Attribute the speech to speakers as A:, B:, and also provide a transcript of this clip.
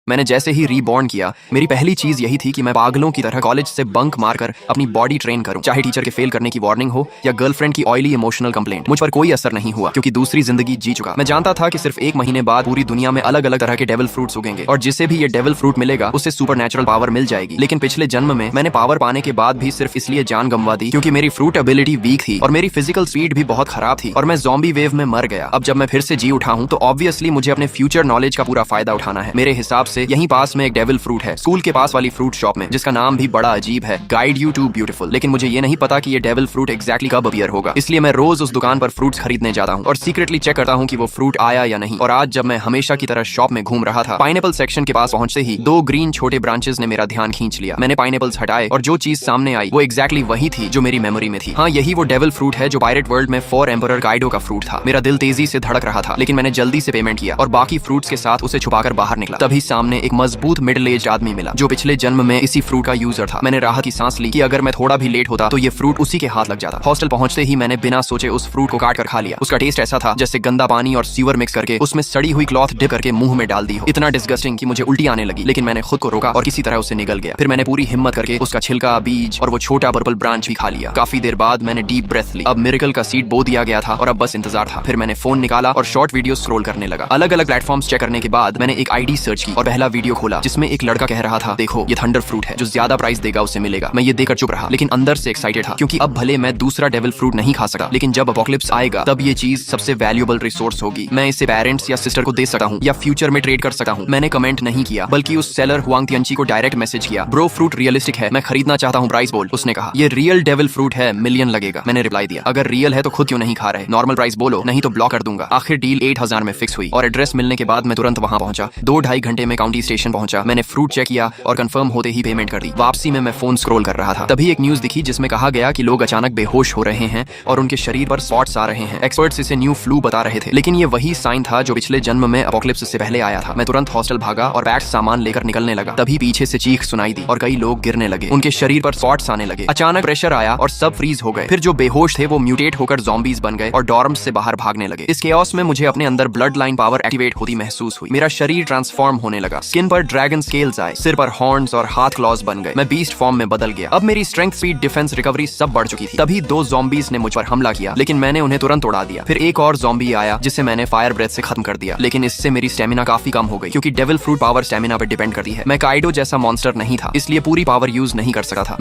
A: मैंने जैसे ही रीबॉर्न किया, मेरी पहली चीज यही थी कि मैं पागलों की तरह कॉलेज से बंक मारकर अपनी बॉडी ट्रेन करूं। चाहे टीचर के फेल करने की वार्निंग हो या गर्लफ्रेंड की ऑयली इमोशनल कंप्लेंट, मुझ पर कोई असर नहीं हुआ क्योंकि दूसरी जिंदगी जी चुका। मैं जानता था कि सिर्फ 1 महीने बाद पूरी दुनिया में अलग अलग तरह के डेविल फ्रूट्स उगेंगे और जिसे भी ये डेविल फ्रूट मिलेगा उसे सुपरनैचुरल पावर मिल जाएगी। लेकिन पिछले जन्म में मैंने पावर पाने के बाद भी सिर्फ इसलिए जान गंवा दी क्योंकि मेरी फ्रूट एबिलिटी वीक थी और मेरी फिजिकल स्पीड भी बहुत खराब थी और मैं ज़ॉम्बी वेव में मर गया। अब जब मैं फिर से जी उठा हूं तो ऑब्वियसली मुझे अपने फ्यूचर नॉलेज का पूरा फायदा उठाना है। मेरे हिसाब से यहीं पास में एक डेविल फ्रूट है, स्कूल के पास वाली फ्रूट शॉप में, जिसका नाम भी बड़ा अजीब है, गाइड यू टू ब्यूटीफुल। लेकिन मुझे ये नहीं पता कि ये डेविल फ्रूट एग्जैक्टली कब अपीयर होगा, इसलिए मैं रोज उस दुकान पर फ्रूट्स खरीदने जाता हूँ और सीक्रेटली चेक करता हूँ कि वो फ्रूट आया या नहीं। और आज जब मैं हमेशा की तरह शॉप में घूम रहा था, पाइनएप्पल सेक्शन के पास पहुंचते ही 2 ग्रीन छोटे ब्रांचेस ने मेरा ध्यान खींच लिया। मैंने पाइनएप्पल्स हटाए और जो चीज सामने आई वो एग्जैक्टली वही थी जो मेरी मेमोरी में थी। हाँ, यही वो डेविल फ्रूट है जो पायरेट वर्ल्ड में 4 एम्परर काइडो का फ्रूट था। मेरा दिल तेजी से धड़क रहा था, लेकिन मैंने जल्दी से पेमेंट किया और बाकी फ्रूट्स के साथ उसे छुपाकर बाहर निकला। तभी सामने एक मजबूत मिडिल एज आदमी मिला जो पिछले जन्म में इसी फ्रूट का यूजर था। मैंने राहत की सांस ली कि अगर मैं थोड़ा भी लेट होता तो ये फ्रूट उसी के हाथ लग जाता। हॉस्टल पहुंचते ही मैंने बिना सोचे उस फ्रूट को काट कर खा लिया। उसका टेस्ट ऐसा था जैसे गंदा पानी और सीवर मिक्स करके उसमें सड़ी हुई क्लॉथ डिप करके मुंह में डाल दी हो। इतना डिस्गस्टिंग कि मुझे उल्टी आने लगी, लेकिन मैंने खुद को रोका और किसी तरह उसे निगल गया। फिर मैंने पूरी हिम्मत करके उसका छिलका, बीज और वो छोटा पर्पल ब्रांच भी खा लिया। काफी देर बाद मैंने डीप ब्रेथ ली। अब मिरेकल का सीड बो दिया गया था और अब बस इंतजार था। फिर मैंने फोन निकाला और शॉर्ट वीडियो स्क्रॉल करने लगा। अलग अलग प्लेटफॉर्म्स चेक करने के बाद मैंने एक आईडी सर्च की और पहला वीडियो खोला जिसमें एक लड़का कह रहा था, देखो ये थंडर फ्रूट है, जो ज्यादा प्राइस देगा उसे मिलेगा। मैं ये देखकर चुप रहा, लेकिन अंदर से एक्साइटेड था क्योंकि अब भले मैं दूसरा डेविल फ्रूट नहीं खा सकता, लेकिन जब अपोकलिप्स आएगा तब ये चीज सबसे वैल्यूएबल रिसोर्स होगी। मैं इसे पेरेंट्स या सिस्टर को दे सकता हूँ या फ्यूचर में ट्रेड कर सकता हूँ। मैंने कमेंट नहीं किया, बल्कि उस सेलर हुआंग तियांची को डायरेक्ट मैसेज किया, ब्रो फ्रूट रियलिस्टिक है, मैं खरीदना चाहता हूँ, प्राइस बोल। उसने कहा, ये रियल डेविल फ्रूट है, मिलियन लगेगा। मैंने रिप्लाई दिया, अगर रियल है तो खुद क्यों नहीं खा रहे, नॉर्मल प्राइस बोलो, नहीं तो ब्लॉक कर दूंगा। आखिर डील 8000 में फिक्स हुई और एड्रेस मिलने के बाद मैं तुरंत वहां पहुंचा। 2-2.5 घंटे में काउंटी स्टेशन पहुंचा। मैंने फ्रूट चेक किया और कंफर्म होते ही पेमेंट कर दी। वापसी में मैं फोन स्क्रॉल कर रहा था, तभी एक न्यूज दिखी जिसमें कहा गया कि लोग अचानक बेहोश हो रहे हैं और उनके शरीर पर स्पॉट्स आ रहे हैं। एक्सपर्ट्स इसे न्यू फ्लू बता रहे थे, लेकिन ये वही साइन था जो पिछले जन्म में अपोकलिप्स से पहले आया था। मैं तुरंत हॉस्टल भागा और पैक्ड सामान लेकर निकलने लगा। तभी पीछे से चीख सुनाई दी और कई लोग गिरने लगे, उनके शरीर पर स्पॉट्स आने लगे। अचानक प्रेशर आया और सब फ्रीज हो गए। फिर जो बेहोश थे वो म्यूटेट होकर ज़ॉम्बीज बन गए और डॉर्म्स से बाहर भागने लगे। इस केओस में मुझे अपने अंदर ब्लड लाइन पावर एक्टिवेट होती महसूस हुई। मेरा शरीर ट्रांसफॉर्म होने लगा, स्किन पर ड्रैगन स्केल्स आए, सिर पर हॉर्न्स और हाथ क्लॉज बन गए। मैं बीस्ट फॉर्म में बदल गया। अब मेरी स्ट्रेंथ, स्पीड, डिफेंस, रिकवरी सब बढ़ चुकी थी। तभी 2 ज़ॉम्बीज ने मुझ पर हमला किया, लेकिन मैंने उन्हें तुरंत उड़ा दिया। फिर एक और ज़ॉम्बी आया जिसे मैंने फायर ब्रेथ से खत्म कर दिया, लेकिन इससे मेरी स्टेमिना काफी कम हो गई क्योंकि डेविल फ्रूट पावर स्टेमिना पर डिपेंड करती है। मैं काइडो जैसा मॉन्स्टर नहीं था, इसलिए पूरी पावर यूज नहीं कर सका था।